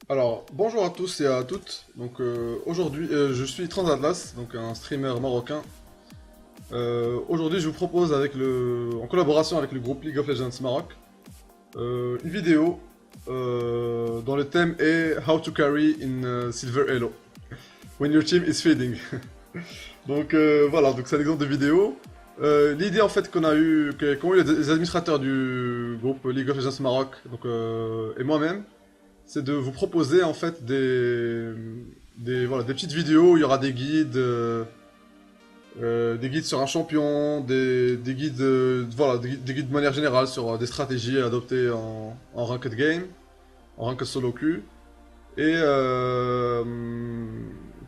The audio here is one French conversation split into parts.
Alors, bonjour à tous et à toutes. Donc aujourd'hui, je suis Transatlas, donc un streamer marocain. Aujourd'hui, je vous propose en collaboration avec le groupe League of Legends Maroc, une vidéo dont le thème est How to carry in Silver Elo when your team is feeding. Donc voilà, donc c'est un exemple de vidéo. L'idée en fait qu'ont eu les administrateurs du groupe League of Legends Maroc, donc et moi-même, c'est de vous proposer en fait voilà, des petites vidéos où il y aura des guides sur un champion, des guides, voilà, des guides de manière générale sur des stratégies à adopter en ranked game, en ranked solo queue. Et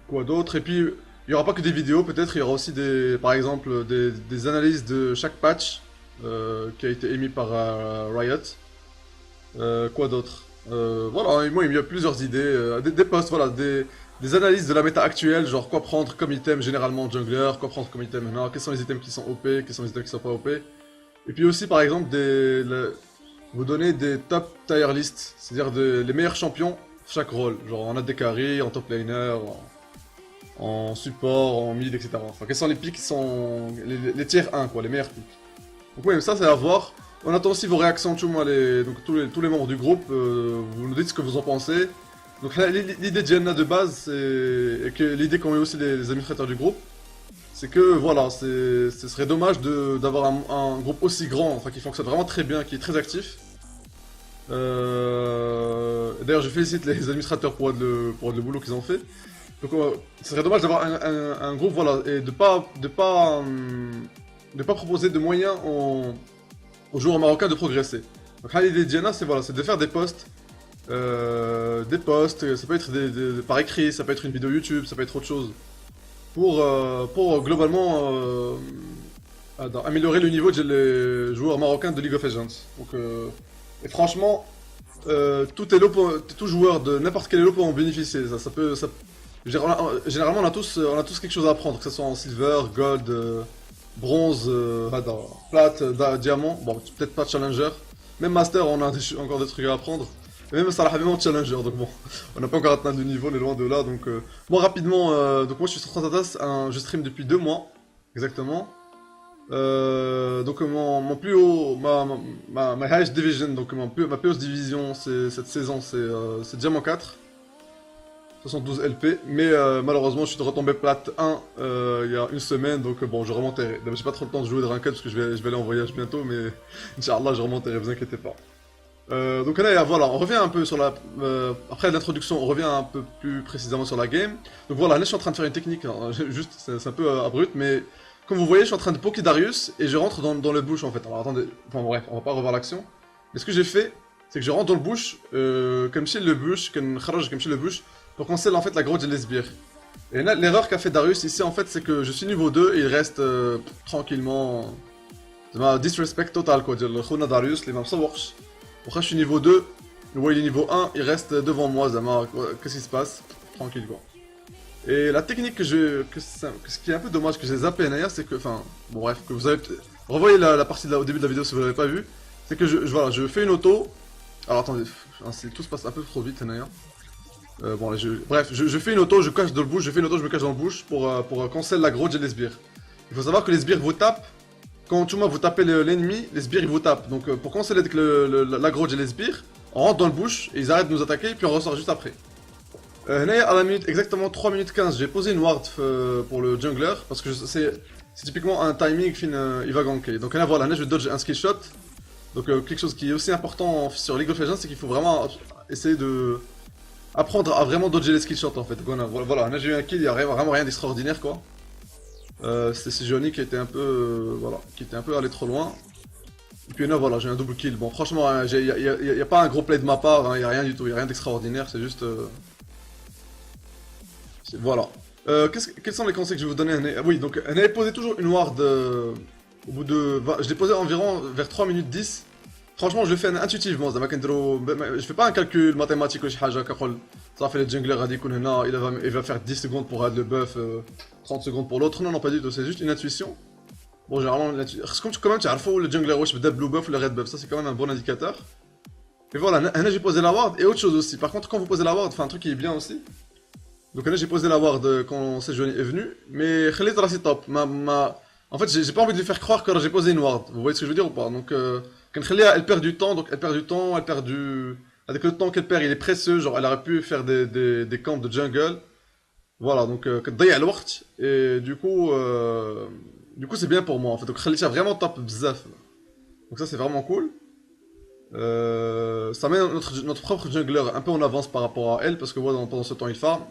quoi d'autre? Et puis, il n'y aura pas que des vidéos, peut-être, il y aura aussi par exemple, des analyses de chaque patch qui a été émis par Riot. Quoi d'autre? Voilà, et moi il y a plusieurs idées, des posts, voilà, des analyses de la méta actuelle, genre quoi prendre comme item généralement jungler, quoi prendre comme item maintenant, quels sont les items qui sont OP, quels sont les items qui sont pas OP. Et puis aussi par exemple vous donner des top tier list, c'est-à-dire les meilleurs champions chaque rôle, genre en AD carry, en top laner, en support, en mid, etc. Enfin, quels sont les pics qui sont les tiers 1 quoi, les meilleurs pics. Donc oui, ça c'est à voir. On attend aussi vos réactions, donc tous les membres du groupe, vous nous dites ce que vous en pensez. Donc l'idée de Jenna de base, et que l'idée qu'ont eu aussi les administrateurs du groupe, c'est que voilà, ce serait dommage d'avoir un groupe aussi grand, enfin qui fonctionne vraiment très bien, qui est très actif. D'ailleurs, je félicite les administrateurs pour le boulot qu'ils ont fait. Donc, ce serait dommage d'avoir un groupe, voilà, et de pas proposer de moyens aux joueurs marocains de progresser. Donc l'idée de Diana, c'est voilà, c'est de faire des posts, ça peut être par écrit, ça peut être une vidéo YouTube, ça peut être autre chose, pour globalement améliorer le niveau des joueurs marocains de League of Legends. Donc, et franchement, tout joueur de n'importe quel elo peut en bénéficier. Généralement, on a tous quelque chose à apprendre, que ce soit en silver, gold, bronze, plate, diamant, bon, peut-être pas challenger. Même master, on a encore des trucs à apprendre. Et même Salah, même en challenger, donc bon, on n'a pas encore atteint de niveau, on est loin de là. Donc, moi, rapidement, donc moi je suis sur Transatatas, je stream depuis 2 mois, exactement. Donc mon plus haut, ma highest division, donc ma plus haute division cette saison, c'est Diamant 4. 72 LP, mais malheureusement je suis retombé plate 1 il y a une semaine, donc bon je remonterai. J'ai pas trop le temps de jouer de ranked parce que je vais aller en voyage bientôt, mais Inch'Allah je remonterai, vous inquiétez pas. Donc là voilà, on revient un peu sur après l'introduction, on revient un peu plus précisément sur la game. Donc voilà, là je suis en train de faire une technique, hein, juste c'est un peu abrupt, mais comme vous voyez je suis en train de poker Darius et je rentre dans le bush en fait. Alors attendez, enfin bref, on va pas revoir l'action. Mais ce que j'ai fait, c'est que je rentre dans le bush, comme chez le bush, comme chez le bush, pour cancel en fait la grotte de l'esbire. Et là, l'erreur qu'a fait Darius ici en fait, c'est que je suis niveau 2 et il reste tranquillement. C'est ma disrespect total quoi, dire le Khuna Darius, les maps ça works. Après je suis niveau 2, le voit il est niveau 1, il reste devant moi, Zama, qu'est-ce qui se passe? Tranquille quoi. Et la technique ce qui est un peu dommage que j'ai zappé d'ailleurs, c'est que, enfin, bon bref, que vous avez, revoyez la partie au début de la vidéo si vous l'avez pas vu, c'est que voilà, je fais une auto. Alors attendez, tout se passe un peu trop vite d'ailleurs. Bon, bref, je fais une auto, je cache dans le bush, je fais une auto, je me cache dans le bush pour cancel l'aggro de les sbires. Il faut savoir que les sbires vous tapent, quand tout le monde vous tapez l'ennemi, les sbires ils vous tapent. Donc pour canceller l'aggro de les sbires, on rentre dans le bush et ils arrêtent de nous attaquer, puis on ressort juste après. Là, à la minute, exactement 3 minutes 15, j'ai posé une ward pour le jungler, parce que c'est typiquement un timing fin, il va ganker. Donc là voilà, là je dodge un skill shot. Donc quelque chose qui est aussi important sur League of Legends, c'est qu'il faut vraiment essayer de apprendre à vraiment dodger les skill shots en fait. Voilà, là j'ai eu un kill, il n'y a vraiment rien d'extraordinaire quoi. C'est Johnny qui était un peu voilà, qui était un peu allé trop loin. Et puis là voilà, j'ai un double kill. Bon franchement, il n'y a pas un gros play de ma part, il n'y a rien du tout, il n'y a rien d'extraordinaire, c'est juste... voilà. Quels sont les conseils que je vais vous donner? Oui, donc elle avait posé toujours une ward au bout de... Je l'ai posé environ vers 3 minutes 10. Franchement, je le fais intuitivement. Je fais pas un calcul mathématique ou ça fait le jungler il va faire 10 secondes pour add le buff, 30 secondes pour l'autre. Non, non, pas du tout, c'est juste une intuition. Bon, généralement, comme tu as le jungler, je blue buff ou le red buff, ça c'est quand même un bon indicateur. Et voilà, là j'ai posé la ward et autre chose aussi. Par contre, quand vous posez la ward, enfin un truc qui est bien aussi. Donc là j'ai posé la ward quand Sejuani est venu, mais Khalid c'est top. En fait, j'ai pas envie de lui faire croire que j'ai posé une ward. Vous voyez ce que je veux dire ou pas? Donc quand Khalid elle perd du temps, donc elle perd du temps, elle perd du. Avec le temps qu'elle perd, il est précieux, genre elle aurait pu faire des camps de jungle. Voilà, donc كتضيع الوقت et du coup c'est bien pour moi en fait. Donc Khalid a vraiment top bzaf. Donc ça c'est vraiment cool. Ça met notre propre jungler un peu en avance par rapport à elle parce que voilà, pendant ce temps il farm.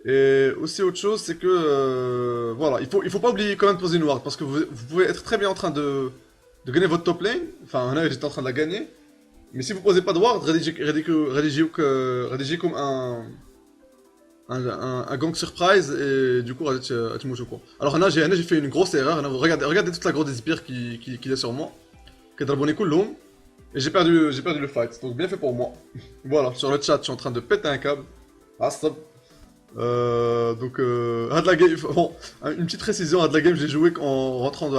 Et aussi autre chose c'est que voilà, il faut pas oublier quand même de poser une ward parce que vous pouvez être très bien en train de gagner votre top lane. Enfin là j'étais en train de la gagner. Mais si vous posez pas de ward, rédigez comme un gang surprise et du coup tu mouches quoi. Alors là j'ai fait une grosse erreur. Regardez toute la grosse spire qu'il y a sur moi. Kadraboni Kulum. Et j'ai perdu le fight, donc bien fait pour moi. Voilà, sur le chat, je suis en train de péter un câble. Ah, stop. Had la game, bon, une petite précision, Had la game, j'ai joué en rentrant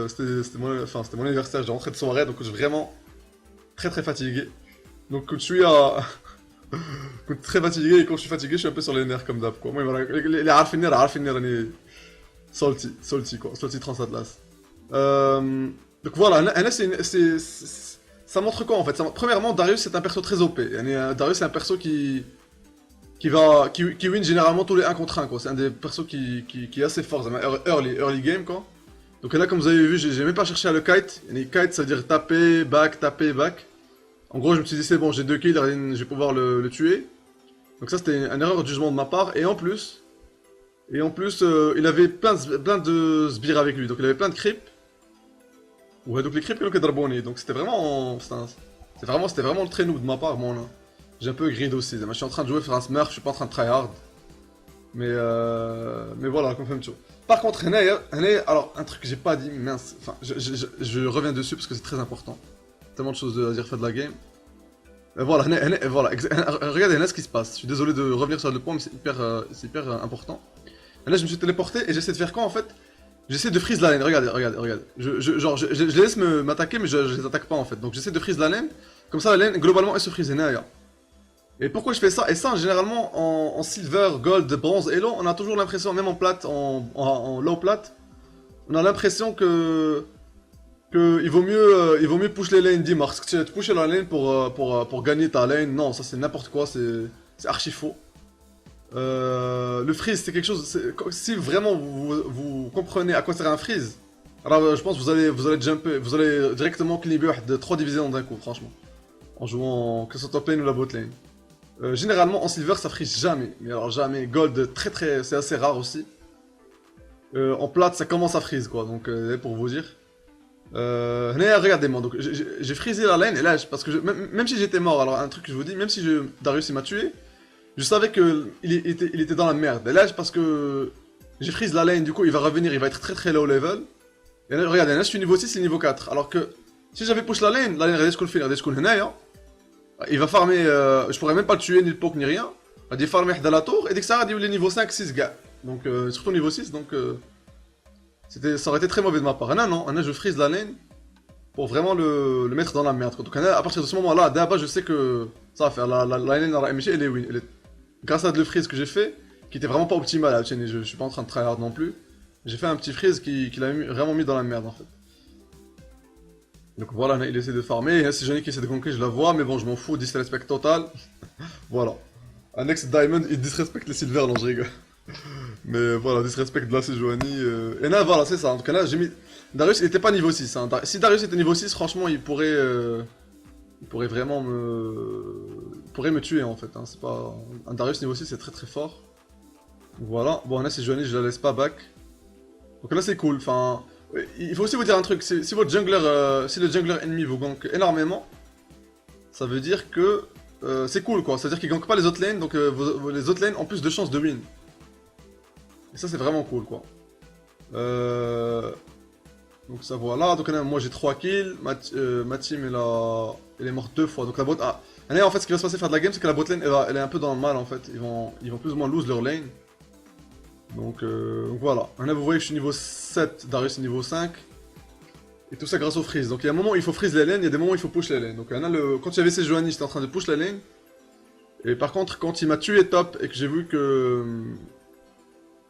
c'était mon anniversaire, j'ai rentré de soirée, donc je suis vraiment très très fatigué. Donc je suis très fatigué, et quand je suis fatigué, je suis un peu sur les nerfs comme d'hab, quoi. Moi, voilà, les Arfinir, salty, quoi, salty Transatlas. Donc voilà, là, ça montre quoi en fait? Premièrement, Darius c'est un perso très OP. Darius c'est un perso qui win généralement tous les 1 contre 1 quoi. C'est un des persos qui est assez fort, early game quoi. Donc là comme vous avez vu, j'ai même pas cherché à le kite. Kite ça veut dire taper, back. En gros je me suis dit c'est bon, j'ai 2 kills, je vais pouvoir le tuer. Donc ça c'était une erreur de jugement de ma part. Et en plus, il avait plein de sbires avec lui. Donc il avait plein de creeps. Ouais, donc les creeps ils ont Draboni, donc c'était vraiment très noob de ma part, moi là. J'ai un peu grid aussi, je suis en train de jouer faire un smurf, je suis pas en train de tryhard. Mais voilà, confirme tout. Par contre, alors un truc que j'ai pas dit, mince, enfin, je reviens dessus parce que c'est très important. Tellement de choses à dire, faire de la game. Voilà, regardez là ce qui se passe. Je suis désolé de revenir sur le point, mais c'est hyper important. Là, je me suis téléporté et j'essaie de faire quoi en fait? J'essaie de freeze la lane, regardez. Je les laisse m'attaquer, mais je les attaque pas en fait. Donc j'essaie de freeze la lane, comme ça la lane, globalement, elle se freeze. Et pourquoi je fais ça? Et ça, généralement, en silver, gold, bronze, elo, on a toujours l'impression, même en plate, en low plate, on a l'impression il vaut mieux push les lanes d'Imarx. Tu pushes la lane pour gagner ta lane. Non, ça c'est n'importe quoi, c'est archi faux. Le freeze c'est quelque chose. Si vraiment vous comprenez à quoi sert un freeze, alors je pense que vous allez jumper, vous allez directement cleaner de 3 divisions d'un coup, franchement. En jouant que ce soit top lane ou la bot lane. Généralement en silver ça freeze jamais, mais alors jamais. Gold c'est assez rare aussi. En plate ça commence à freeze quoi, donc pour vous dire. Regardez-moi, donc j'ai freezé la lane et là parce que même si j'étais mort, alors un truc que je vous dis, même si Darius il m'a tué. Je savais qu'il était dans la merde. Et là, parce que j'ai freeze la lane, du coup, il va revenir, il va être très très low level. Et là, regardez, là, je suis niveau 6 et niveau 4. Alors que si j'avais push la lane, regardez ce qu'on fait, regardez ce qu'on fait, il va farmer, je pourrais même pas le tuer, ni le poke, ni rien. Il va farmer dans la tour, et dès que ça, il est niveau 5, 6 gars. Donc, surtout niveau 6, donc ça aurait été très mauvais de ma part. Non, je freeze la lane pour vraiment le mettre dans la merde. Donc, à partir de ce moment-là, d'abord, je sais que ça va faire. La lane dans la MG, elle est win. Grâce à le freeze que j'ai fait, qui était vraiment pas optimal, je suis pas en train de tryhard non plus, j'ai fait un petit freeze qui l'a vraiment mis dans la merde en fait. Donc voilà, il essaie de farmer, c'est Johnny qui essaie de conquérir, je la vois, mais bon, je m'en fous, disrespect total. Voilà. Un ex Diamond, il disrespecte les Silver, non, je rigole. Mais voilà, disrespect de la Sejuani. Et là, voilà, c'est ça. En tout cas, là, j'ai mis. Darius, il était pas niveau 6. Hein. Si Darius était niveau 6, franchement, il pourrait vraiment me tuer en fait. Hein. C'est pas. Un Darius niveau 6, c'est très très fort. Voilà. Bon, là, c'est Sejuani, je la laisse pas back. Donc là, c'est cool. Enfin. Il faut aussi vous dire un truc, si votre jungler, si le jungler ennemi vous gank énormément, ça veut dire que c'est cool quoi, c'est à dire qu'il gank pas les autres lanes, donc les autres lanes ont plus de chances de win. Et ça c'est vraiment cool quoi. Donc ça voilà, donc là, moi j'ai 3 kills, ma team elle est morte 2 fois, donc la bot... Ah, là en fait ce qui va se passer faire de la game c'est que la bot lane elle est un peu dans le mal en fait, ils vont plus ou moins lose leur lane. Donc voilà. Là vous voyez que je suis niveau 7, Darius est niveau 5. Et tout ça grâce au freeze. Donc il y a un moment où il faut freeze les lanes, il y a des moments où il faut push les lanes. Donc quand il y avait ces Johanny, j'étais en train de push la lane. Et par contre, quand il m'a tué top et que j'ai vu que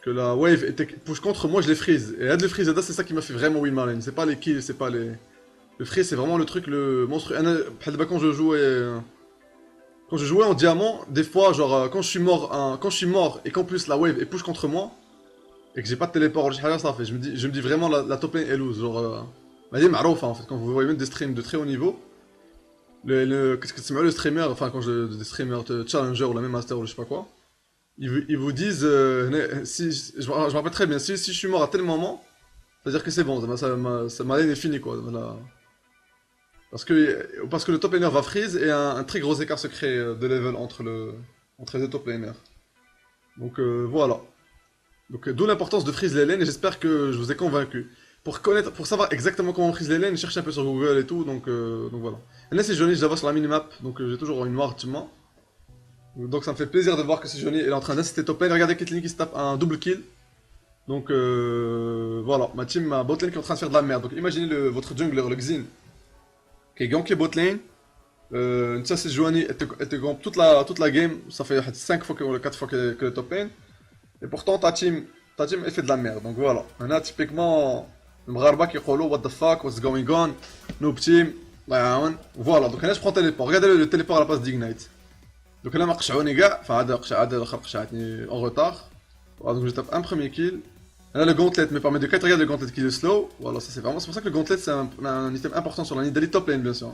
la wave était push contre moi, je l'ai freeze. Et add le freeze, c'est ça qui m'a fait vraiment win ma lane. C'est pas les kills, c'est pas les... Le freeze, c'est vraiment le truc, le monstre. Quand je jouais en diamant, des fois, genre, quand je suis mort et qu'en plus la wave est push contre moi, et que j'ai pas de téléport, ça fait. Je me dis vraiment la top lane est lose. Genre, bah, il est marouf, en fait, quand vous voyez même des streams de très haut niveau. Qu'est-ce que c'est le streamer, enfin, des streamers, challenger ou la même master ou je sais pas quoi. Ils vous disent, si, je me rappelle très bien, si je suis mort à tel moment, c'est-à-dire que c'est bon, ma lane est finie quoi. Parce que le top laner va freeze et un très gros écart se crée de level entre les deux top laners. Donc voilà. Donc d'où l'importance de freeze les lanes et j'espère que je vous ai convaincu. Pour savoir exactement comment on freeze les lanes, cherchez un peu sur Google et tout, donc voilà. Et là c'est Johnny, je la vois sur la minimap, donc j'ai toujours une noire actuellement. Donc ça me fait plaisir de voir que c'est Johnny, elle est en train d'assister top lane. Regardez Caitlyn qui se tape un double kill. Donc voilà, ma bot lane qui est en train de faire de la merde. Donc imaginez votre jungler, le Xin, qui est ganké bot lane. Ça c'est Johnny, elle te gampe toute la game, ça fait 5 fois ou 4 fois que le top lane. Et pourtant ta team elle fait de la merde. Donc voilà, là typiquement, le Mgharba qui dit what the fuck, what's going on, noob team, voilà, donc là je prends téléport. Regardez le téléport à la place d'Ignite. Donc là, je en retard. Voilà, donc je tape un premier kill. Et là, le gauntlet me permet de cut. Regarde le gauntlet qui est slow. Voilà, ça c'est pour ça que le gauntlet c'est un item important sur la Nidalee top lane, bien sûr.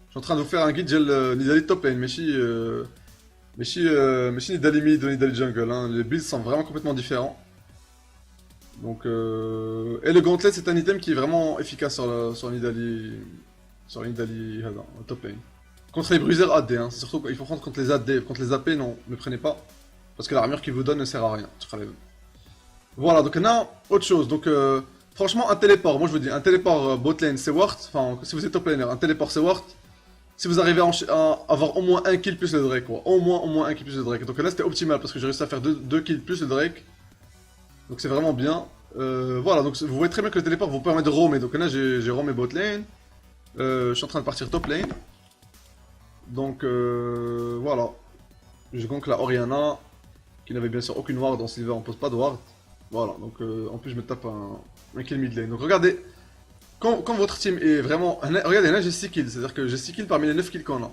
Je suis en train de vous faire un guide, j'ai le Nidalee top lane, mais si Nidalee mid ou Nidalee jungle, hein. Les builds sont vraiment complètement différents. Donc, et le gauntlet c'est un item qui est vraiment efficace sur Nidalee top lane. Contre les bruisers AD, hein. C'est surtout qu'il faut prendre contre les AD, contre les AP, non, ne prenez pas. Parce que l'armure qu'il vous donne ne sert à rien. Voilà, donc là, autre chose. Donc, franchement, un téléport, moi je vous dis, un téléport bot lane c'est worth. Enfin, si vous êtes top laner, un téléport c'est worth. Si vous arrivez à avoir au moins un kill plus le Drake, quoi. Au moins un kill plus le Drake. Donc là, c'était optimal parce que j'ai réussi à faire 2 kills plus le Drake. Donc c'est vraiment bien. Voilà, donc vous voyez très bien que le téléport vous permet de roamer. Donc là, j'ai roamé bot lane. Je suis en train de partir top lane. Donc voilà, je gank la Orianna, qui n'avait bien sûr aucune ward en silver, on pose pas de ward. Voilà, donc en plus je me tape un kill mid lane. Donc regardez, quand votre team est vraiment... Regardez, là j'ai 6 kills, c'est-à-dire que j'ai 6 kills parmi les 9 kills qu'on a.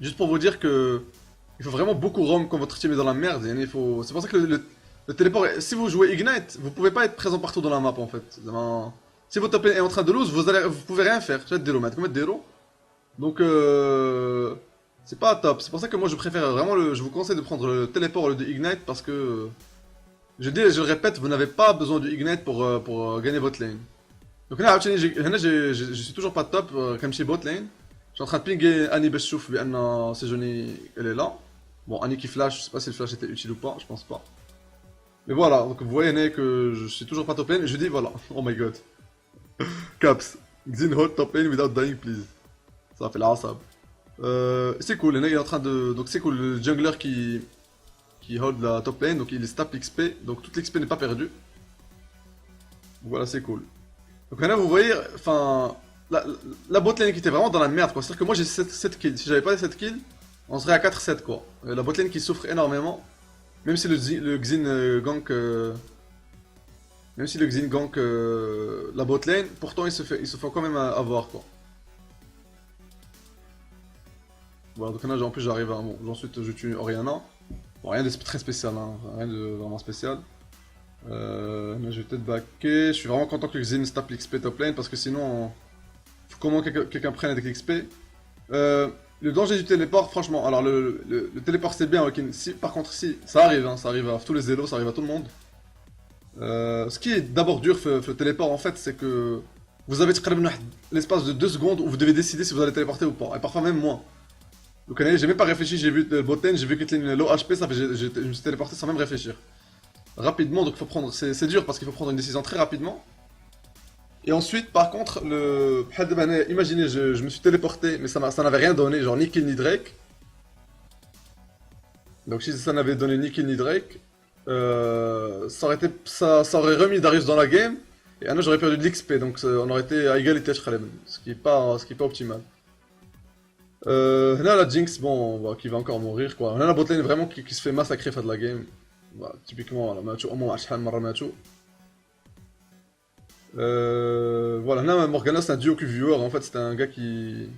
Juste pour vous dire que il faut vraiment beaucoup roam quand votre team est dans la merde. C'est pour ça que le téléport, si vous jouez Ignite, vous pouvez pas être présent partout dans la map en fait. Si votre top lane est en train de lose, vous pouvez rien faire. Je vais être Dero, mettre Dero. Donc c'est pas top, c'est pour ça que moi je préfère vraiment je vous conseille de prendre le téléport au lieu de Ignite parce que je dis et je le répète, vous n'avez pas besoin du Ignite pour gagner votre lane. Donc là, je suis toujours pas top comme chez bot lane. Je suis en train de pinguer Annie Beshouf, c'est Johnny, elle est là. Bon, Annie qui flash, je sais pas si le flash était utile ou pas, je pense pas. Mais voilà, donc vous voyez que je suis toujours pas top lane et je dis voilà, oh my god. Caps, Xin hold top lane without dying please. Ça fait la rasab. C'est cool, il est en train de... Donc c'est cool, le jungler qui hold la top lane, donc il stack l'XP, donc toute l'XP n'est pas perdue. Voilà, c'est cool. Donc là vous voyez, enfin... La bot lane qui était vraiment dans la merde quoi, c'est-à-dire que moi j'ai 7 kills, si j'avais pas les 7 kills, on serait à 4-7 quoi. La bot lane qui souffre énormément, même si le Xin gank... Même si le Xin gank la bot lane, pourtant il se fait quand même avoir quoi. Voilà, donc là en plus j'arrive à... Bon, ensuite je tue Orianna. Bon, rien de très spécial, hein, rien de vraiment spécial. Mais je vais peut-être backer. Je suis vraiment content que Xin tape l'XP top lane parce que sinon... Faut comment quelqu'un prenne avec l'XP. Le danger du téléport, franchement, alors le téléport c'est bien, ok. Par contre si, ça arrive à tous les élos, ça arrive à tout le monde. Ce qui est d'abord dur le téléport en fait, c'est que... Vous avez l'espace de 2 secondes où vous devez décider si vous allez téléporter ou pas, et parfois même moins. Donc j'ai même pas réfléchi, j'ai vu le bot lane, j'ai vu Caitlyn low HP, ça fait je me suis téléporté sans même réfléchir. Rapidement, donc il faut prendre, c'est dur parce qu'il faut prendre une décision très rapidement. Et ensuite, par contre, imaginez, je me suis téléporté, mais ça n'avait rien donné, genre ni kill ni Drake. Donc si ça n'avait donné ni kill ni Drake, ça aurait remis Darius dans la game. Et Anna, j'aurais perdu de l'XP, donc on aurait été à égalité, je crois, ce qui est pas optimal. Là, la Jinx, bon, bah, qui va encore mourir, quoi. Là, la botlane vraiment qui se fait massacrer fin de la game. Bah, typiquement, voilà, Macho, au moins, Ashhan, Mara Macho. Voilà, là, Morgana, c'est un duo Q-viewer, en fait, c'était un gars qui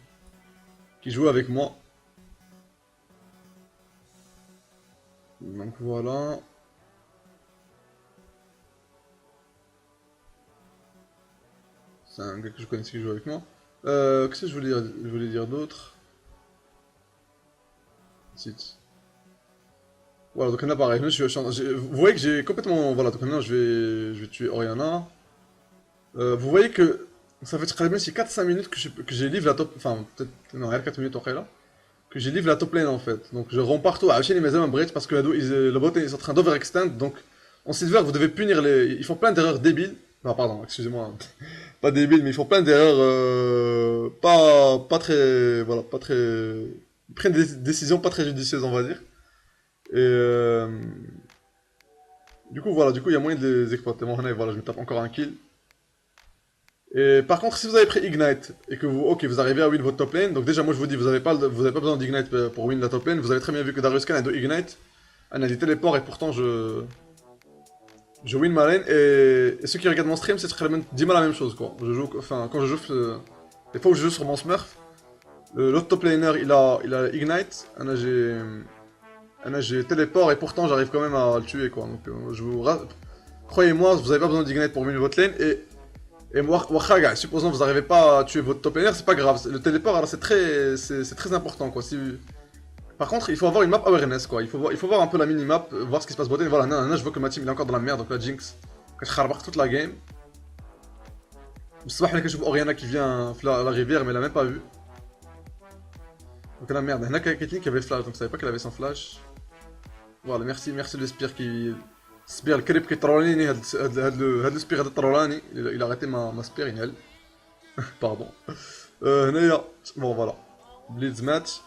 jouait avec moi. Donc voilà. C'est un gars que je connaissais qui joue avec moi. Qu'est-ce que je voulais dire d'autre? Site. Voilà, donc là pareil, vous voyez que j'ai complètement... Voilà, donc maintenant je vais tuer Oriana. Vous voyez que ça fait très bien, c'est 4-5 minutes que j'ai live la top... Enfin, peut-être... Non, il y a 4 minutes après là. Que j'ai live la top lane en fait. Donc je romps partout à chaîne mes amis bridge parce que le bot est en train d'overextend. Donc en silver, vous devez punir les... Ils font plein d'erreurs débiles. Non, pardon, excusez-moi. Pas débiles, mais ils font plein d'erreurs pas très... Voilà, pas très... Ils prennent des décisions pas très judicieuses, on va dire. Et du coup, voilà, du coup, il y a moyen de les exploiter. Bon, voilà, je me tape encore un kill. Et par contre, si vous avez pris Ignite et que vous arrivez à win votre top lane, donc déjà, moi je vous dis, vous avez pas besoin d'Ignite pour win la top lane. Vous avez très bien vu que Darius Khan a de Ignite, elle a des téléports et pourtant je win ma lane. Et ceux qui regardent mon stream, c'est vraiment 10 mal la même chose quoi. Quand je joue, les fois où je joue sur mon Smurf, l'autre top laner il a Ignite, j'ai téléport et pourtant j'arrive quand même à le tuer quoi. Donc croyez-moi, vous avez pas besoin d'Ignite pour win votre lane et moi, supposons que vous n'arrivez pas à tuer votre top laner, c'est pas grave. Le téléport, alors c'est très important quoi. Par contre, il faut avoir une map awareness quoi. Il faut voir un peu la mini-map, voir ce qui se passe bot lane. Voilà, non, je vois que ma team il est encore dans la merde, donc la Jinx, je خربق toute la game. الصباح je vois Oriana qui vient la rivière, mais elle a même pas vu. Donc la merde, il y en a Caitlyn qui avait flash, donc je savais pas qu'elle avait son flash. Voilà, merci le Spear qui... Spear الكريب كيطروليني هاد السبير هذا طرولاني il a arrêté ma spear ينهل. Pardon. هنايا bon voilà. Blitz match.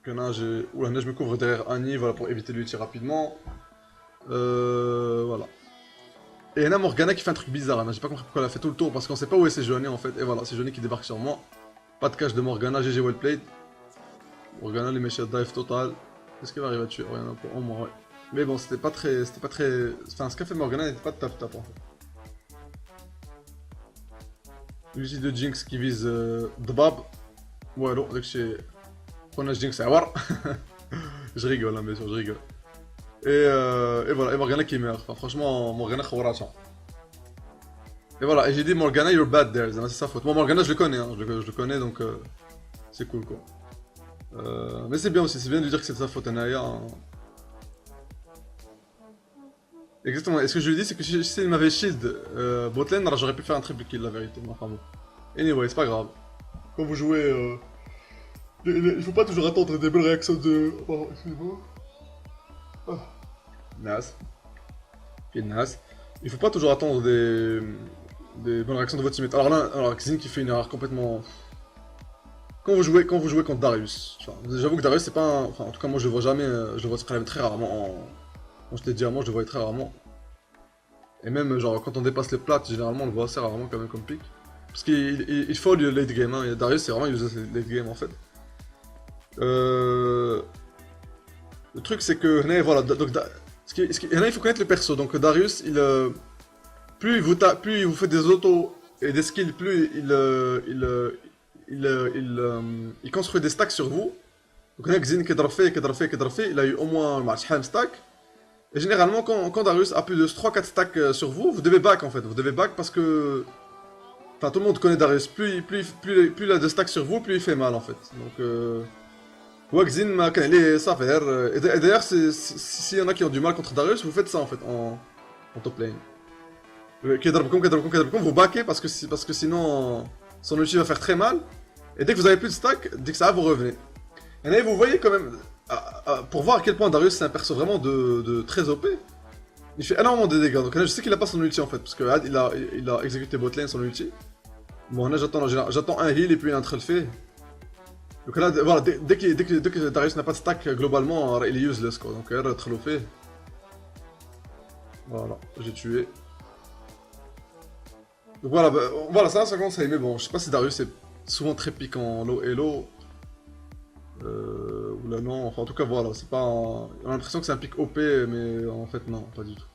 Que là je me couvre derrière Annie voilà pour éviter de l'ulti rapidement. Voilà. Et là Morgana qui fait un truc bizarre, j'ai pas compris pourquoi elle a fait tout le tour parce qu'on sait pas où est Sejuani en fait. Et voilà, Sejuani qui débarque sur moi. Pas de cache de Morgana, GG well played. Morgana les méchants dive total. Est-ce qu'elle va arriver à tuer Oriana pour au moins ouais. Mais bon, c'était pas très... Enfin, ce qu'a fait Morgana n'était pas top en fait. L'ulti de Jinx qui vise Dbab. Ouais, alors, dès que j'ai... Prenez Jinx, à voir. Je rigole, hein, bien sûr, je rigole. Et voilà, et Morgana qui meurt. Enfin, franchement, Morgana khawaracha. Et voilà, et j'ai dit Morgana, you're bad there, c'est sa faute. Moi, Morgana, je le connais, hein, je le connais, donc c'est cool quoi. Mais c'est bien aussi, c'est bien de lui dire que c'est de sa faute, Anaya. Hein. Exactement, et ce que je lui dis, c'est que si il m'avait shield botlane, alors j'aurais pu faire un triple kill, la vérité. Enfin bon. Anyway, c'est pas grave. Quand vous jouez, il faut pas toujours attendre des belles réactions de... Oh, excusez-moi. Oh. Nas. Nas. Il faut pas toujours attendre des bonnes réactions de votre teammate. Alors là, Xin qui fait une erreur complètement... Quand vous jouez contre Darius, j'avoue que Darius c'est pas un... Enfin, en tout cas moi je le vois jamais, je le vois quand même très rarement en... Quand je t'ai dit à moi, je le voyais très rarement. Et même genre quand on dépasse les plates, généralement on le voit assez rarement quand même comme pick. Parce qu'il faut le late game, hein. Darius c'est vraiment useless late game en fait. Le truc c'est que, voilà, donc, il faut connaître le perso, donc Darius, plus il vous fait des autos et des skills, plus il construit des stacks sur vous. Donc là, Xin il a eu au moins un stack. Et généralement, quand Darius a plus de 3-4 stacks sur vous, vous devez back en fait. Vous devez back parce que... Enfin, tout le monde connaît Darius. Plus il a de stacks sur vous, plus il fait mal en fait. Donc... Xin m'a canalé ça faire. Et d'ailleurs, s'il y en a qui ont du mal contre Darius, vous faites ça en fait, en top lane. Vous backez parce que sinon son ulti va faire très mal. Et dès que vous avez plus de stack, dès que ça va, vous revenez. Et là, vous voyez quand même, pour voir à quel point Darius c'est un perso vraiment de très OP, il fait énormément de dégâts. Donc là, je sais qu'il a pas son ulti en fait, parce que il a exécuté botlane son ulti. Bon là j'attends un heal et puis il est en train de le faire. Donc là, voilà, dès que Darius n'a pas de stack globalement, il est useless quoi. Donc là, il est fait. Voilà, j'ai tué. Donc voilà, voilà, ça c'est un conseil, mais bon, je sais pas si Darius est souvent très piquant en low elo, ou là non, enfin en tout cas voilà, c'est pas un... On a l'impression que c'est un pic OP, mais en fait non, pas du tout.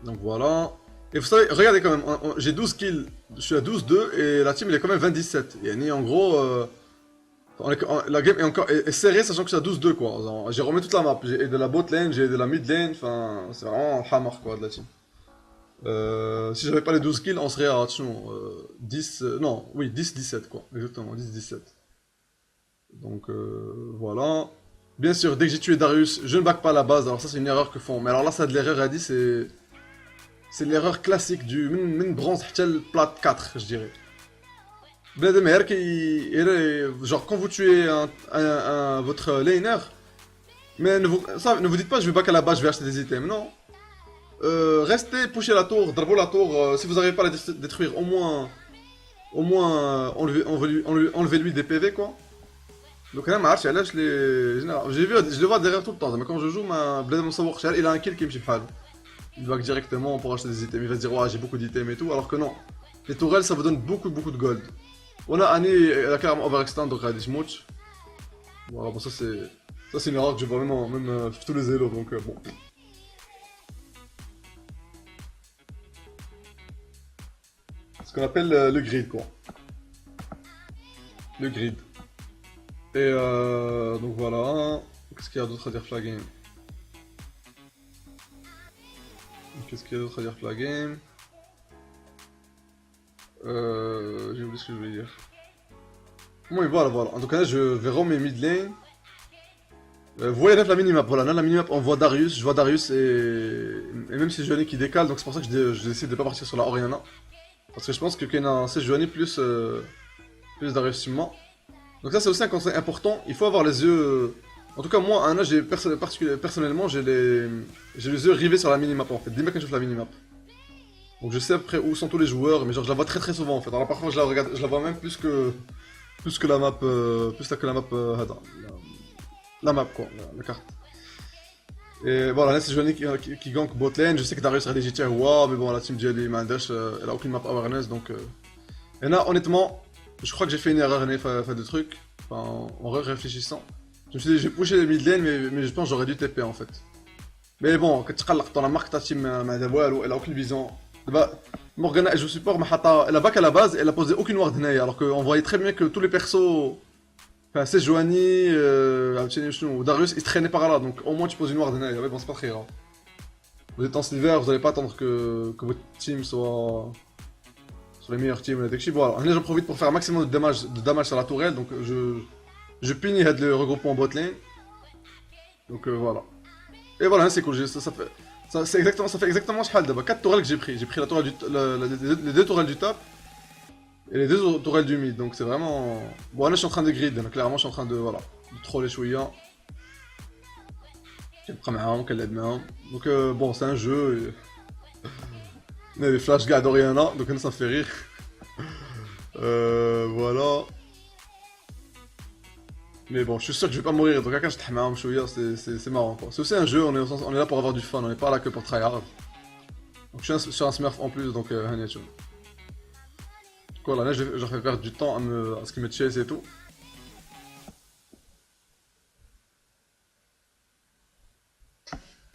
Donc voilà. Et vous savez, regardez quand même, j'ai 12 kills, je suis à 12-2 et la team elle est quand même 27. Et en gros, la game est encore est serrée sachant que je suis à 12-2 quoi. J'ai remis toute la map, j'ai de la bot lane, j'ai de la mid lane, enfin c'est vraiment un hammer quoi de la team. Si j'avais pas les 12 kills, on serait à attention, 10, non, oui 10-17 quoi, exactement, 10-17. Donc voilà. Bien sûr, dès que j'ai tué Darius, je ne back pas la base, alors ça c'est une erreur que font. Mais alors là, ça de l'erreur a dit, c'est l'erreur classique du min bronze حتى plate 4, je dirais. Blade Meher qui. Genre, quand vous tuez votre laner, mais ne vous dites pas je vais back à la base, je vais acheter des items, non. Restez, pushez la tour, drabou la tour, si vous n'arrivez pas à la détruire, au moins enlevez-lui des PV quoi. Donc là, je le vois derrière tout le temps, mais quand je joue, Blade Moussawar, il a un kill qui me chie. Il va directement pour acheter des items, il va se dire ouais j'ai beaucoup d'items et tout, alors que non. Les tourelles ça vous donne beaucoup de gold. On a Annie, elle a carrément overextend donc elle a des smooch. Voilà, bon ça c'est une erreur que je vois même tous les élos donc bon. Ce qu'on appelle le grid quoi. Le grid. Et donc voilà. Qu'est-ce qu'il y a d'autre à dire pour la game? Qu'est-ce qu'il y a d'autre à dire pour la game? J'ai oublié ce que je voulais dire. Oui, voilà. En tout cas, je vais rendre mes mid lane. Vous voyez là la minimap, voilà, là la minimap on voit Darius, je vois Darius et même si Johnny qui décale, donc c'est pour ça que je décide de pas partir sur la Oriana. Parce que je pense que Kenan c'est Johnny plus Darius sur moi. Donc ça c'est aussi un conseil important, il faut avoir les yeux... En tout cas moi, Anna, personnellement, j'ai les yeux rivés sur la minimap en fait, dès que je fais la minimap. Donc je sais après où sont tous les joueurs, mais genre je la vois très souvent en fait. Alors parfois je la regarde, je la vois même plus que la map, que la map, la map quoi, la carte. Et voilà, là c'est Johnny qui gank bot lane, je sais que Darius a des GT wow, mais bon la team Jelly Mandash, elle a aucune map awareness donc... Et là honnêtement, je crois que j'ai fait une erreur, fait de trucs, enfin en réfléchissant. Je me suis dit je vais pusher les mid lane mais je pense que j'aurais dû TP en fait. Mais bon, quand tu regardes dans la marque ta team, elle a aucune vision. Bah, Morgana, elle joue support, mais elle a back à la base, elle a posé aucune ward Naya, alors qu'on voyait très bien que tous les persos, enfin c'est Joanie, ou Darius, ils traînaient par là, donc au moins tu poses une ward Naya, ouais bon c'est pas très grave. Vous êtes en silver, vous allez pas attendre que votre team soit les meilleurs teams, les voilà. Là j'en profite pour faire un maximum de damage sur la tourelle, donc je punis le regroupement bot lane. Donc voilà. Et voilà, c'est cool, ça fait exactement ce d'abord 4 tourelles que j'ai pris. J'ai pris la tourelle les 2 tourelles du top et les 2 tourelles du mid. Donc c'est vraiment... Bon là je suis en train de grid, donc, clairement je suis en train de, voilà, de troller chouïa. Donc bon c'est un jeu. On a les flash guard Oriana, donc ça me fait rire. Voilà. Mais bon, je suis sûr que je vais pas mourir, donc quand je t'aime, c'est marrant quoi. C'est aussi un jeu, on est là pour avoir du fun, on est pas là que pour tryhard. Donc je suis sur un smurf en plus, donc voilà, là je fais perdre du temps à ce qui me chase et tout.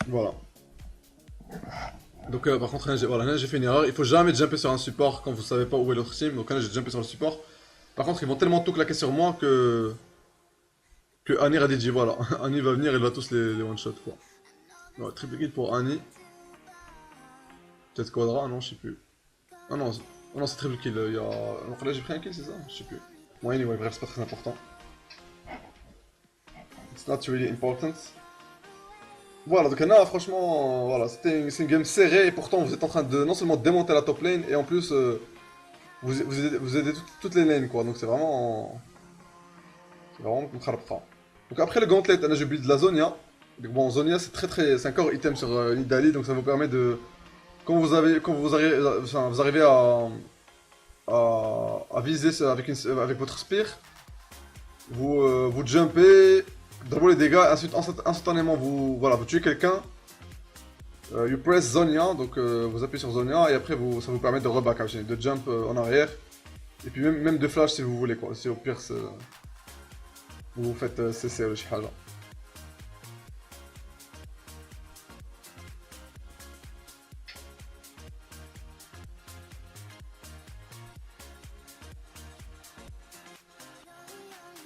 Voilà. Donc par contre, là j'ai fait une erreur, il faut jamais jumper sur un support quand vous savez pas où est l'autre team, donc là j'ai jumpé sur le support. Par contre, ils vont tellement tout claquer sur moi que Annie a dit voilà, Annie va venir, il va tous les one-shot quoi. Ouais, triple kill pour Annie. Peut-être Quadra, non, je sais plus. Ah non, c'est triple kill, il y a... Donc là j'ai pris un kill, c'est ça? Je sais plus. Bon, anyway, bref, c'est pas très important. It's not really important. Voilà, donc là, franchement, voilà, c'est une game serrée et pourtant vous êtes en train de non seulement démonter la top lane et en plus vous aidez toutes les lanes quoi, donc c'est vraiment... C'est vraiment contre la prend. Donc après le gauntlet, là j'ai build de la Zonia. Donc bon, Zonia c'est un core item sur Nidalee, donc ça vous permet de... Quand vous arrivez à viser avec votre spear, vous jumpez, doublez les dégâts, ensuite instantanément vous tuez quelqu'un. You press Zonia, donc vous appuyez sur Zonia et après ça vous permet de reback, de jump en arrière. Et puis même de flash si vous voulez quoi, si au pire vous faites CC ou شي حاجة.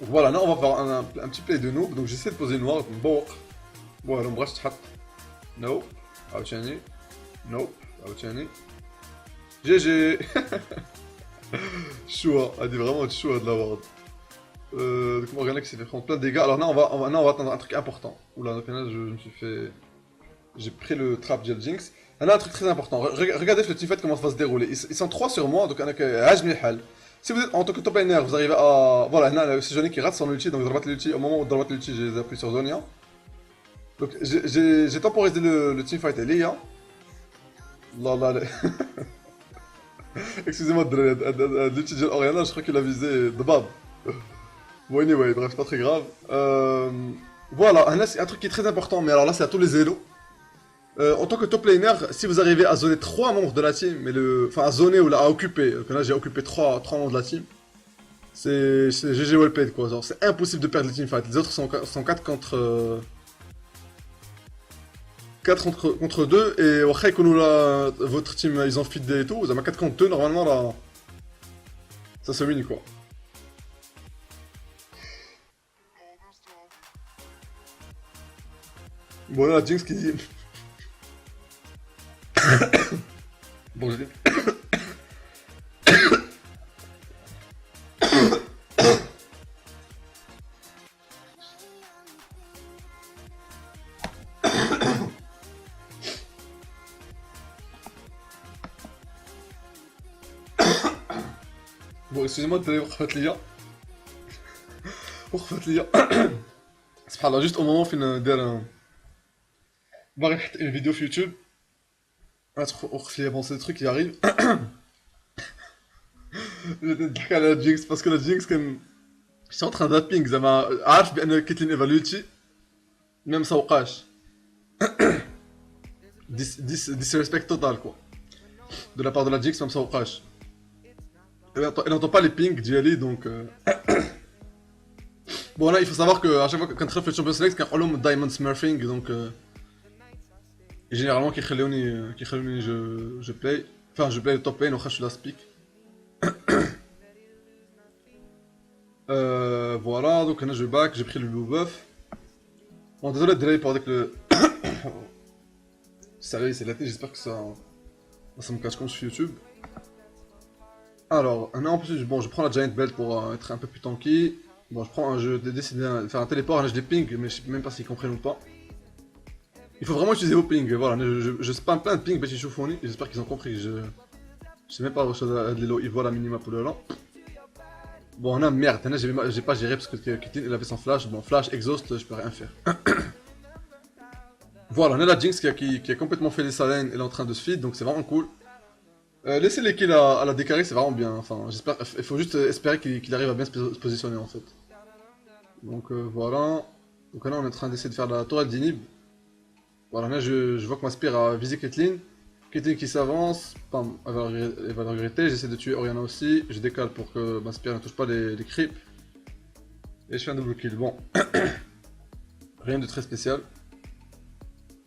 Voilà, là on va faire un petit play de noob, donc j'essaie de poser une ward, bon, voilà, on brasse تحط. Nope, عاوتاني. Nope, عاوتاني. GG. Choua, elle dit vraiment choua de la ward. Donc Morgana qui s'est fait prendre plein de dégâts. Alors là on va attendre un truc important. Oula, donc là je me suis fait... J'ai pris le trap Gel Jinx. Là un truc très important. Regardez le teamfight comment ça va se dérouler. Ils sont 3 sur moi, donc on a que Ajmi Hal. Si vous êtes en tant que top laner, vous arrivez à... Voilà, là c'est Johnny qui rate son ulti, donc je rabat l'ulti. Au moment où je rabat l'ulti, j'ai appuyé sur Zonia. Donc j'ai temporisé le teamfight et Lia. Là là... Excusez-moi de l'ulti de Oriana, je crois qu'il a visé de Bab. Bon, anyway, bref, pas très grave. Voilà, là, c'est un truc qui est très important, mais alors là, c'est à tous les élos. En tant que top laner, si vous arrivez à zoner 3 membres de la team, enfin à zoner ou à occuper, que là j'ai occupé 3 membres de la team, c'est GG well played quoi, genre c'est impossible de perdre les teamfights. Les autres sont 4 contre... 4 contre 2, et après que nous là, votre team ils ont feed et tout, vous avez 4 contre 2, normalement là, ça se win quoi. Bon là, Jinx qui dit... Bon, je dis... Bon, excusez-moi de vous refaire l'IA. Vous refaire l'IA. Subhanallah, juste au moment où on va regarder une vidéo sur YouTube. On refait avancer le truc qui arrive. J'étais à la Jinx parce que la Jinx, comme. Je suis en train d'apping, ça m'a. عارف بأن كيتلين ايفالوتي même ça وقاش. Disrespect total quoi. De la part de la Jinx, même ça وقاش. Elle n'entend pas les pings d'Yali donc. Bon là il faut savoir que à chaque fois quand je fais le Champions League, c'est un Diamond Smurfing donc. Et généralement qui je play. Enfin je play le top lane, je suis la speak. Voilà, donc là je back, j'ai pris le blue buff. Bon désolé de delay pour avec le... Sérieux c'est l'été, j'espère que ça me cache comme sur YouTube. Alors, en plus, bon je prends la Giant Belt pour être un peu plus tanky. Bon je décide de faire un téléport, là je les ping, mais je sais même pas s'ils comprennent ou pas. Il faut vraiment utiliser vos pings, voilà, je spam plein de pings, petit choufoni, j'espère qu'ils ont compris, je sais même pas où de l'élo, il voit la minima pour le lent. Bon, on a merde, j'ai pas géré parce que Kitin il avait son flash, bon, flash, exhaust, je peux rien faire. Voilà, on a la Jinx qui a complètement fait les salines, elle est en train de se feed, donc c'est vraiment cool. Laisser les kills à la décarrer, c'est vraiment bien, enfin, j'espère, il faut juste espérer qu'il arrive à bien se positionner en fait. Donc voilà, donc là on est en train d'essayer de faire la tourelle d'inhib. Voilà, là je vois que ma spire a visé Caitlyn. Caitlyn qui s'avance, pam, elle va la regretter, j'essaie de tuer Oriana aussi, je décale pour que ma spire ne touche pas les creeps. Et je fais un double kill, bon. Rien de très spécial.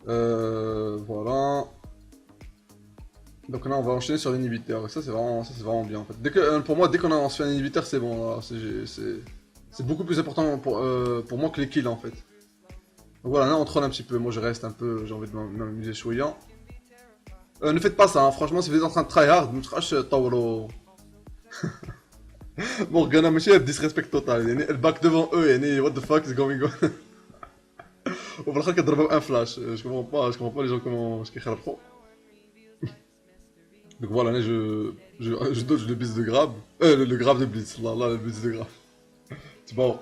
Voilà. Donc là on va enchaîner sur l'inhibiteur, et ça c'est vraiment bien en fait. Pour moi, dès qu'on se fait un inhibiteur, c'est bon, c'est beaucoup plus important pour moi que les kills en fait. Donc voilà, là on troll un petit peu, moi je reste un peu, j'ai envie de m'amuser chouillant. Ne faites pas ça, hein. Franchement si vous êtes en train de tryhard, ne trash Tauro. Morgana Michel disrespect total, elle back devant eux, et what the fuck is going on. On va le faire un flash, je comprends pas les gens comment je kiffe pro. Donc voilà, là je dodge le blitz de grab, le grab de blitz, là le blitz de grab. Tu vois.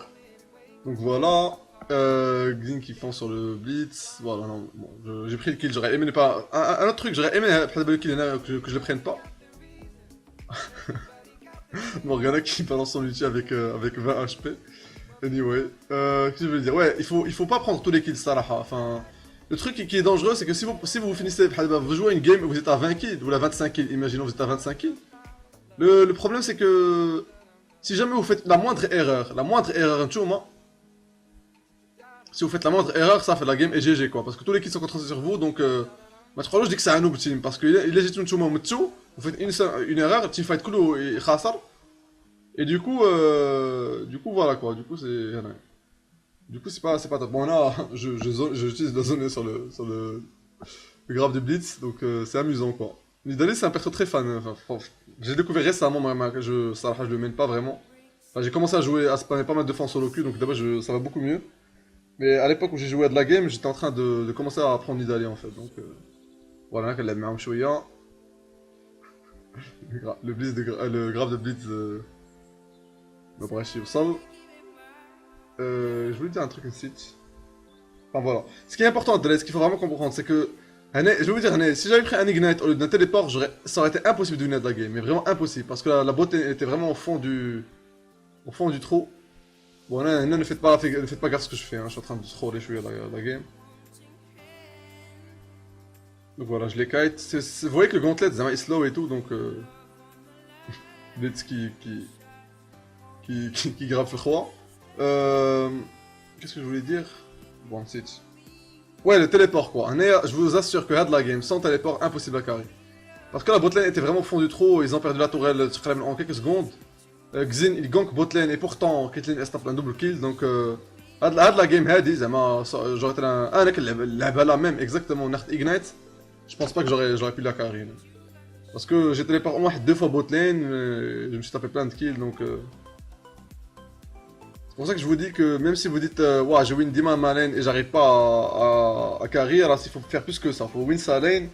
Donc voilà. Xin qui fonce sur le blitz, voilà, non, bon, j'ai pris le kill, j'aurais aimé ne pas... Un autre truc, j'aurais aimé le kill que je le prenne pas. Morgana qui balance son ulti avec 20 HP. Anyway, qu'est-ce que je veux dire, ouais, il faut pas prendre tous les kills Salaha, enfin... Le truc qui est dangereux, c'est que si vous finissez, vous jouez une game et vous êtes à 20 kills, ou à 25 kills, imaginons vous êtes à 25 kills. Le problème c'est que si jamais vous faites la moindre erreur, un tchouma, si vous faites la moindre erreur, ça fait la game et GG quoi. Parce que tous les kills sont concentrés sur vous, donc je dis que c'est un noob team. Parce que il est un tchouma vous faites une erreur, teamfight cool et khassar. Et du coup voilà quoi, du coup c'est... Du coup c'est pas top. Bon là, j'utilise la zone le graphe de Blitz, donc c'est amusant quoi. Nidali c'est un perso très fan, enfin, j'ai découvert récemment, je le mène pas vraiment. Enfin, j'ai commencé à jouer, à spammer pas mal de fois en solo queue, donc d'abord ça va beaucoup mieux. Mais à l'époque où j'ai joué à de la game, j'étais en train de commencer à apprendre Nidali en fait, donc voilà, qu'elle l'a mis en chouïa. Le graphe de Blitz, bah, bref, je suis au sol. Je voulais dire un truc ici. Enfin voilà. Ce qui est important, ce qu'il faut vraiment comprendre, c'est que. Je vais vous dire, si j'avais pris un Ignite au lieu d'un téléport, ça aurait été impossible de win la game. Mais vraiment impossible. Parce que la botte était vraiment au fond du trou. Bon, là, ne faites pas gaffe à ce que je fais. Hein. Je suis en train de trop déchouiller la game. Donc voilà, je les kite. Vous voyez que le gauntlet, il est slow et tout, donc. Blitz qui grave le roi. Qu'est-ce que je voulais dire? Bon, c'est... Ouais, le téléport quoi. Je vous assure que de la game, sans téléport, impossible à carry. Parce que la botlane était vraiment au fond du trou, ils ont perdu la tourelle en quelques secondes. Xin il gank botlane et pourtant Caitlyn elle tape un double kill donc de la game هادي زعما j'aurais été انا اللعبه là même exactement ناخذ ignite. Je pense pas que j'aurais pu la carry. Parce que j'ai téléport au moins deux fois botlane, je me suis tapé plein de kills donc c'est pour ça que je vous dis que même si vous dites ouais, je win 10 ma lane et j'arrive pas à carry, alors il faut faire plus que ça, faut win sa lane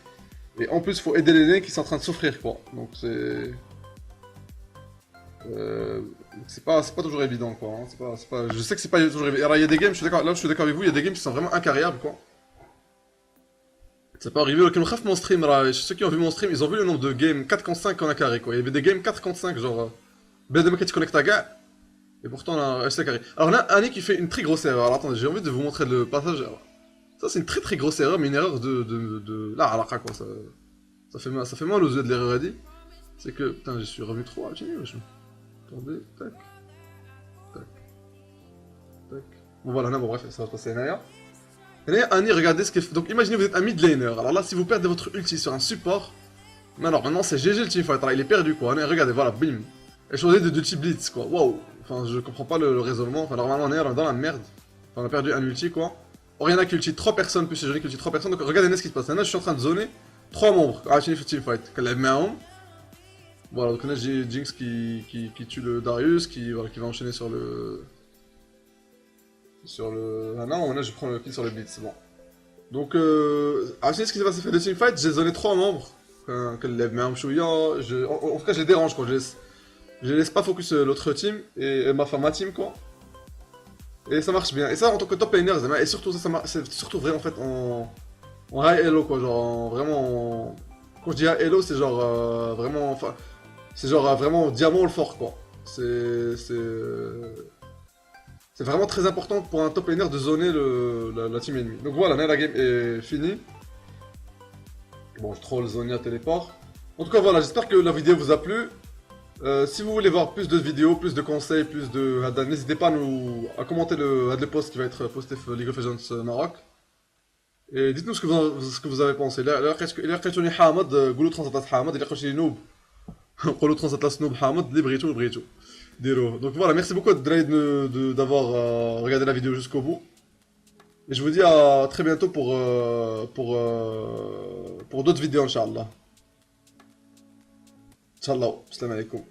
et en plus il faut aider les lanes qui sont en train de souffrir quoi. Donc c'est pas toujours évident quoi. Hein. Je sais que c'est pas toujours évident. Alors il y a des games, je suis d'accord avec vous, il y a des games qui sont vraiment incarriables quoi. Ça peut arriver, aucun mon stream, ceux qui ont vu mon stream, ils ont vu le nombre de games 4 contre 5 qu'on a carré quoi. Il y avait des games 4 contre 5 genre ben de mecs qui se connectent à gars. Et pourtant, on a carré. Alors là, Annie qui fait une très grosse erreur. Alors attendez, j'ai envie de vous montrer le passage. Ça, c'est une très grosse erreur, mais une erreur de... Là, alors quoi, ça fait mal aux yeux de l'erreur dit. C'est que, putain, je suis revenu trop à wesh. Attendez, tac. Tac. Tac. Bon voilà, non, bon bref, ça va passer Naya. Naya, Annie, regardez ce qu'elle fait. Donc imaginez, vous êtes un mid laner. Alors là, si vous perdez votre ulti sur un support... Mais alors, maintenant, c'est GG le teamfight. Alors, il est perdu, quoi. Annie, regardez, voilà, bim. Elle choisit de ulti blitz, quoi. Waouh. Enfin, je comprends pas le raisonnement. Enfin, normalement, on est dans la merde. Enfin, on a perdu un ulti, quoi. Oriana qui ulti 3 personnes, plus Johnny qui ulti 3 personnes. Donc, regardez ce qui se passe. Là, je suis en train de zoner 3 membres. Ah, fini teamfight. Qu'elle lève main. Voilà, donc là, j'ai Jinx qui tue le Darius, qui va enchaîner sur le. Ah non, là, je prends le kill sur le blitz, c'est bon. Donc, ce qui s'est passé, fait 2 teamfights, j'ai zoné 3 membres. Qu'elle lève main, chouïa. En tout cas, je les dérange, quoi. Je laisse pas focus l'autre team et ma team quoi. Et ça marche bien. Et ça en tant que top laner, et surtout c'est surtout vrai en fait en high elo quoi, genre vraiment quand je dis high elo c'est genre vraiment enfin c'est genre vraiment diamant le fort quoi. C'est vraiment très important pour un top laner de zoner la team ennemie. Donc voilà, là la game est finie. Bon, je troll zonia téléport. En tout cas voilà, j'espère que la vidéo vous a plu. Si vous voulez voir plus de vidéos, plus de conseils, plus de... N'hésitez pas à commenter le post qui va être posté sur League of Legends Maroc. Et dites-nous ce que vous avez pensé. إلا لقيتوني حامض قولوا ترانزات حامض إلا لقيتوني نوب قولوا ترانزات نوب حامض اللي بغيتو ديروه. Donc voilà, merci beaucoup d'avoir regardé la vidéo jusqu'au bout. Et je vous dis à très bientôt pour d'autres vidéos, Inch'Allah. Inch'Allah, salam alaikum.